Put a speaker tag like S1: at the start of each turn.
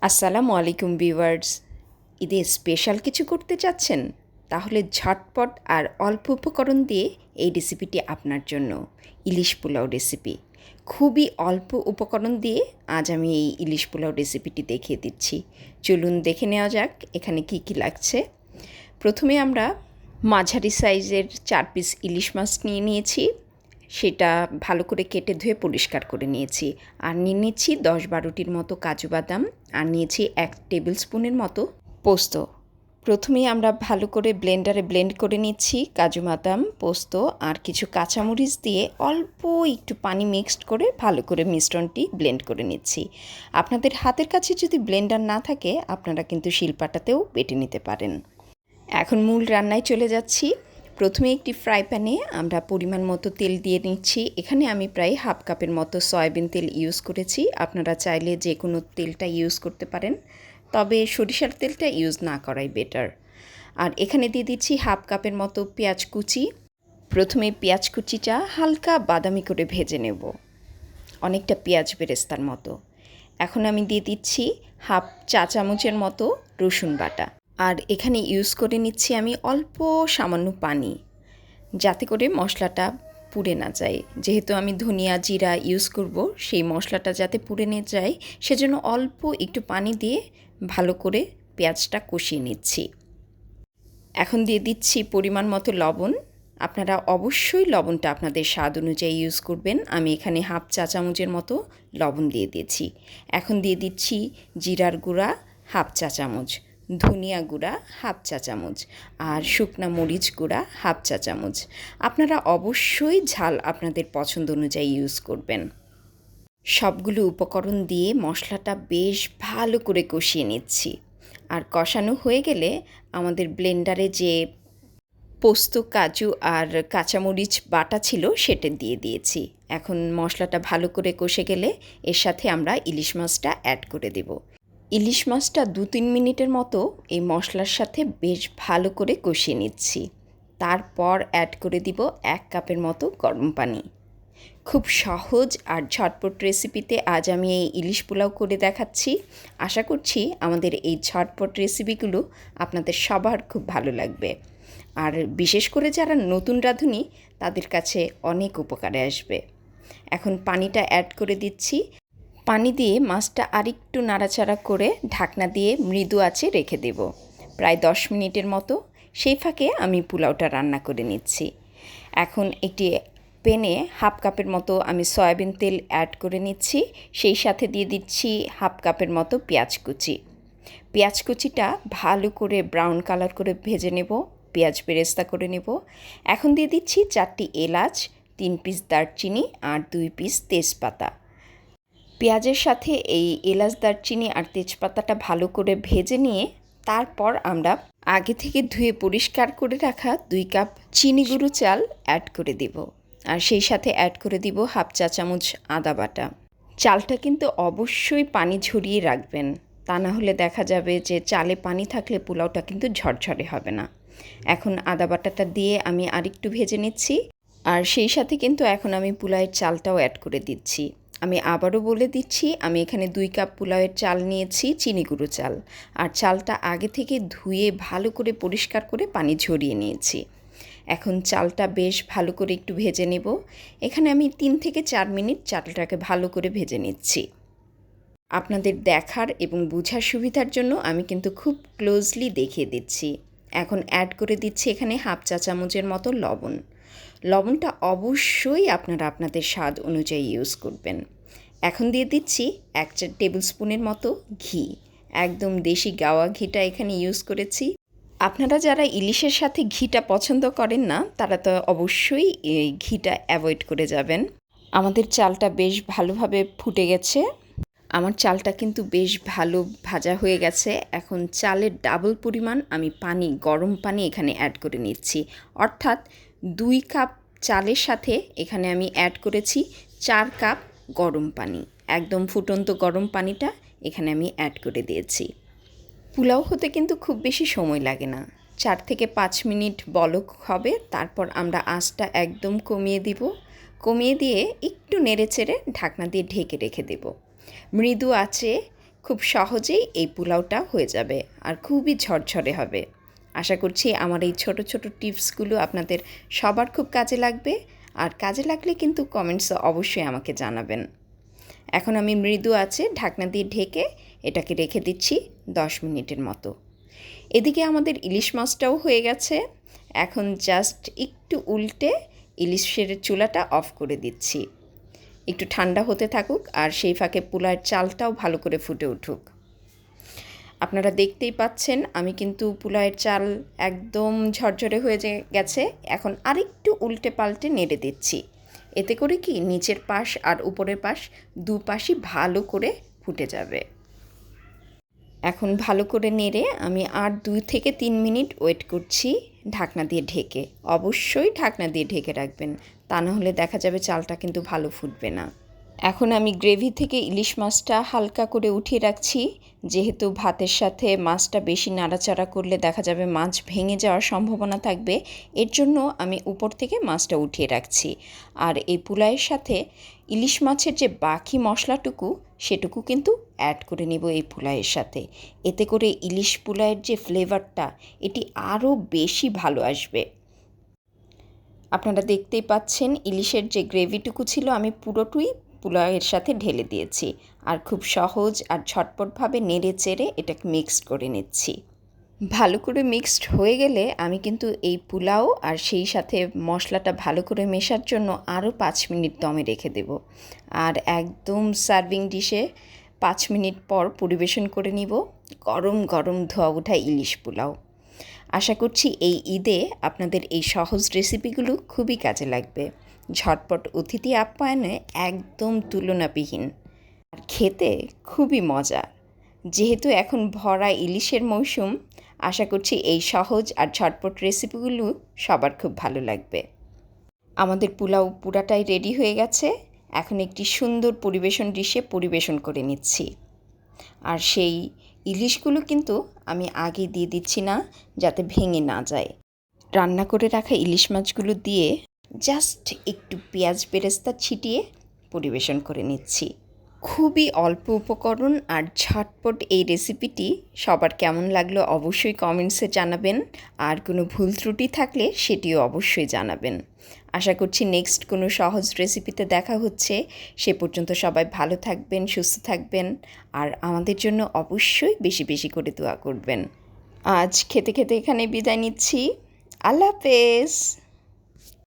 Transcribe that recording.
S1: আসসালামু আলাইকুম ভিউয়ার্স। ঈদে স্পেশাল কিছু করতে চাচ্ছেন? তাহলে ঝটপট আর অল্প উপকরণ দিয়ে এই রেসিপিটি আপনার জন্য। ইলিশ পোলাও রেসিপি। খুবই অল্প উপকরণ দিয়ে আজ আমি এই ইলিশ পোলাও রেসিপিটি দেখিয়ে দিচ্ছি। চলুন দেখে নেওয়া যাক এখানে কি কি লাগছে। প্রথমে আমরা মাঝারি সাইজের 4 পিস ইলিশ মাছ নিয়ে নিয়েছি। সেটা ভালো করে কেটে ধুয়ে পরিষ্কার করে নিয়েছি। আর নিয়ে নিচ্ছি 10-12টির মতো কাজু বাদাম, আর নিয়েছি 1 টেবিল স্পুনের মতো পোস্ত। প্রথমেই আমরা ভালো করে ব্লেন্ডারে ব্লেন্ড করে নিচ্ছি কাজু বাদাম, পোস্ত আর কিছু কাঁচামরিচ দিয়ে অল্প একটু পানি মিক্সড করে ভালো করে মিশ্রণটি ব্লেন্ড করে নিচ্ছি। আপনাদের হাতের কাছে যদি ব্লেন্ডার না থাকে আপনারা কিন্তু শিলপাটাতেও বেটে নিতে পারেন। এখন মূল রান্নায় চলে যাচ্ছি। প্রথমে একটি ফ্রাই প্যানে আমরা পরিমাণ মতো তেল দিয়ে নিচ্ছি। এখানে আমি প্রায় হাফ কাপের মতো সয়াবিন তেল ইউজ করেছি। আপনারা চাইলে যে কোনো তেলটা ইউজ করতে পারেন, তবে সরিষার তেলটা ইউজ না করাই বেটার। আর এখানে দিয়ে দিচ্ছি হাফ কাপের মতো পেঁয়াজ কুচি। প্রথমে পেঁয়াজ কুচিটা হালকা বাদামি করে ভেজে নেব, অনেকটা পেঁয়াজ বেরেস্তার মতো। এখন আমি দিয়ে দিচ্ছি হাফ চা চামচের মতো রসুন বাটা। আর এখানে ইউজ করে নিচ্ছি আমি অল্প সামান্য পানি, যাতে করে মশলাটা পুড়ে না যায়। যেহেতু আমি ধনিয়া জিরা ইউজ করব, সেই মশলাটা যাতে পুড়ে না যায় সেজন্য অল্প একটু পানি দিয়ে ভালো করে পেঁয়াজটা কষিয়ে নিচ্ছি। এখন দিয়ে দিচ্ছি পরিমাণ মতো লবণ। আপনারা অবশ্যই লবণটা আপনাদের স্বাদ অনুযায়ী ইউজ করবেন। আমি এখানে হাফ চা চামচের মতো লবণ দিয়ে দিয়েছি। এখন দিয়ে দিচ্ছি জিরার গুঁড়া হাফ চা চামচ, ধনিয়া গুঁড়া হাফ চা চামচ, আর শুকনা মরিচ গুঁড়া হাফ চা চামচ। আপনারা অবশ্যই ঝাল আপনাদের পছন্দ অনুযায়ী ইউজ করবেন। সবগুলো উপকরণ দিয়ে মশলাটা বেশ ভালো করে কষিয়ে নিচ্ছি। আর কষানো হয়ে গেলে আমাদের ব্লেন্ডারে যে পোস্ত, কাজু আর কাঁচামরিচ বাটা ছিল সেটা দিয়ে দিয়েছি। এখন মশলাটা ভালো করে কষে গেলে এর সাথে আমরা ইলিশ মাছটা অ্যাড করে দেব। ইলিশ মাছটা 2-3 মিনিটের মতো এই মশলার সাথে বেশ ভালো করে কষিয়ে নিচ্ছি। তারপর অ্যাড করে দিব 1 কাপের মতো গরম পানি। খুব সহজ আর ঝটপট রেসিপিতে আজ আমি এই ইলিশ পোলাও করে দেখাচ্ছি। আশা করছি আমাদের এই ঝটপট রেসিপিগুলো আপনাদের সবার খুব ভালো লাগবে। আর বিশেষ করে যারা নতুন রাঁধুনি তাদের কাছে অনেক উপকারে আসবে। এখন পানিটা অ্যাড করে দিচ্ছি। পানি দিয়ে মাছটা আরেকটু নাড়াচাড়া করে ঢাকনা দিয়ে মৃদু আঁচে রেখে দেব প্রায় 10 মিনিটের মতো। সেই ফাঁকে আমি পোলাওটা রান্না করে নিচ্ছি। এখন একটি প্যানে হাফ কাপের মতো আমি সয়াবিন তেল অ্যাড করে নিচ্ছি। সেই সাথে দিয়ে দিচ্ছি হাফ কাপের মতো পেঁয়াজ কুচি। পেঁয়াজ কুচিটা ভালো করে ব্রাউন কালার করে ভেজে নেব, পেঁয়াজ বেরেস্তা করে নেব। এখন দিয়ে দিচ্ছি 4টি এলাচ, 3 পিস দারচিনি আর 2 পিস তেজপাতা। পেঁয়াজের সাথে এই এলাচ, দারচিনি আর তেজপাতাটা ভালো করে ভেজে নিয়ে তারপর আমরা আগে থেকে ধুয়ে পরিষ্কার করে রাখা 2 কাপ চিনি গুঁড়ো চাল অ্যাড করে দেব। আর সেই সাথে অ্যাড করে দিব হাফ চা চামচ আদা বাটা। চালটা কিন্তু অবশ্যই পানি ঝরিয়ে রাখবেন, তা না হলে দেখা যাবে যে চালে পানি থাকলে পোলাওটা কিন্তু ঝরঝরে হবে না। এখন আদা বাটাটা দিয়ে আমি আরেকটু ভেজে নিচ্ছি। আর সেই সাথে কিন্তু এখন আমি পোলাওয়ের চালটাও অ্যাড করে দিচ্ছি। আমি আবারও বলে দিচ্ছি, আমি এখানে 2 কাপ পোলাওয়ের চাল নিয়েছি, চিনি গুঁড়ো চাল। আর চালটা আগে থেকে ধুয়ে ভালো করে পরিষ্কার করে পানি ঝরিয়ে নিয়েছি। এখন চালটা বেশ ভালো করে একটু ভেজে নেব। এখানে আমি 3 থেকে 4 মিনিট চালটাকে ভালো করে ভেজে নিচ্ছি। আপনাদের দেখার এবং বোঝার সুবিধার জন্য আমি কিন্তু খুব ক্লোজলি দেখিয়ে দিচ্ছি। এখন অ্যাড করে দিচ্ছি এখানে হাফ চা চামচের মতো লবণ। লবণটা অবশ্যই আপনারা আপনাদের স্বাদ অনুযায়ী ইউজ করবেন। এখন দিয়ে দিচ্ছি 1 টেবিল স্পুনের মতো ঘি। একদম দেশি গাওয়া ঘিটা এখানে ইউজ করেছি। আপনারা যারা ইলিশের সাথে ঘিটা পছন্দ করেন না তারা তো অবশ্যই এই ঘিটা অ্যাভয়েড করে যাবেন। আমাদের চালটা বেশ ভালোভাবে ফুটে গেছে। আমার চালটা কিন্তু বেশ ভালো ভাজা হয়ে গেছে। এখন চালের ডাবল পরিমাণ আমি পানি, গরম পানি এখানে অ্যাড করে নিচ্ছি। অর্থাৎ 2 কাপ চালের সাথে এখানে আমি অ্যাড করেছি 4 কাপ গরম পানি। একদম ফুটন্ত গরম পানিটা এখানে আমি অ্যাড করে দিয়েছি। পোলাও হতে কিন্তু খুব বেশি সময় লাগে না, 4 থেকে 5 মিনিট বলক হবে। তারপর আমরা আঁচটা একদম কমিয়ে দিব। কমিয়ে দিয়ে একটু নেড়েচেড়ে ঢাকনা দিয়ে ঢেকে রেখে দেব। মৃদু আঁচে খুব সহজেই এই পোলাওটা হয়ে যাবে আর খুবই ঝরঝরে হবে। আশা করছি আমার এই ছোট ছোট টিপসগুলো আপনাদের সবার খুব কাজে লাগবে, আর কাজে লাগলে কিন্তু কমেন্টসে অবশ্যই আমাকে জানাবেন। এখন আমি মৃদু আছে ঢাকনা দিয়ে ঢেকে এটাকে রেখে দিচ্ছি 10 মিনিটের মতো। এদিকে আমাদের ইলিশ মাছটাও হয়ে গেছে। এখন জাস্ট একটু উল্টে ইলিশের চুলাটা অফ করে দিচ্ছি। একটু ঠান্ডা হতে থাকুক আর সেই ফাঁকে পোলাওয়ের চালটাও ভালো করে ফুটে উঠুক। আপনারা দেখতেই পাচ্ছেন আমি কিন্তু পোলাওয়ের চাল একদম ঝরঝরে হয়ে গেছে। এখন আরেকটু উল্টে পাল্টে নেড়ে দিচ্ছি। এতে করে কি নিচের পাশ আর উপরের পাশ দুপাশই ভালো করে ফুটে যাবে। এখন ভালো করে নেড়ে আমি আর 2 থেকে 3 মিনিট ওয়েট করছি ঢাকনা দিয়ে ঢেকে। অবশ্যই ঢাকনা দিয়ে ঢেকে রাখবেন, তা না হলে দেখা যাবে চালটা কিন্তু ভালো ফুটবে না। এখন আমি গ্রেভি থেকে ইলিশ মাছটা হালকা করে উঠিয়ে রাখছি। যেহেতু ভাতের সাথে মাছটা বেশি নাড়াচাড়া করলে দেখা যাবে মাছ ভেঙে যাওয়ার সম্ভাবনা থাকবে, এর জন্য আমি উপর থেকে মাছটা উঠিয়ে রাখছি। আর এই পোলাওয়ের সাথে ইলিশ মাছের যে বাকি মশলাটুকু সেটুকু কিন্তু অ্যাড করে নেব এই পোলাওয়ের সাথে। এতে করে ইলিশ পোলাওয়ের যে ফ্লেভারটা এটি আরও বেশি ভালো আসবে। আপনারা দেখতেই পাচ্ছেন ইলিশের যে গ্রেভিটুকু ছিল আমি পুরোটাই পোলাওয়ের সাথে ঢেলে দিয়েছি, আর খুব সহজ আর ঝটপটভাবে নেড়ে চেড়ে এটাকে মিক্সড করে নিচ্ছি। ভালো করে মিক্সড হয়ে গেলে আমি কিন্তু এই পোলাও আর সেই সাথে মশলাটা ভালো করে মেশার জন্য আরও 5 মিনিট দমে রেখে দেব। আর একদম সার্ভিং ডিশে 5 মিনিট পর পরিবেশন করে নিব গরম গরম ধোয়া ওঠা ইলিশ পোলাও। আশা করছি এই ঈদে আপনাদের এই সহজ রেসিপিগুলো খুবই কাজে লাগবে। ঝটপট অতিথি আপ্যায়নে একদম তুলনাবিহীন আর খেতে খুবই মজা। যেহেতু এখন ভরা ইলিশের মৌসুম, আশা করছি এই সহজ আর ঝটপট রেসিপিগুলো সবার খুব ভালো লাগবে। আমাদের পোলাও পুরাটাই রেডি হয়ে গেছে। এখন একটি সুন্দর পরিবেশন ডিশে পরিবেশন করে নিচ্ছি। আর সেই ইলিশগুলো কিন্তু আমি আগে দিয়ে দিচ্ছি না, যাতে ভেঙে না যায়। রান্না করে রাখা ইলিশ মাছগুলো দিয়ে জাস্ট একটু পেঁয়াজ বেরেস্তা ছিটিয়ে পরিবেশন করে নিচ্ছি। খুবই অল্প উপকরণ আর ঝটপট এই রেসিপিটি সবার কেমন লাগলো অবশ্যই কমেন্টসে জানাবেন, আর কোনো ভুল ত্রুটি থাকলে সেটিও অবশ্যই জানাবেন। আশা করছি নেক্সট কোনো সহজ রেসিপিতে দেখা হচ্ছে। সে পর্যন্ত সবাই ভালো থাকবেন, সুস্থ থাকবেন, আর আমাদের জন্য অবশ্যই বেশি বেশি করে দোয়া করবেন। আজ খেতে খেতে এখানে বিদায় নিচ্ছি। আল্লাহ হাফেজ।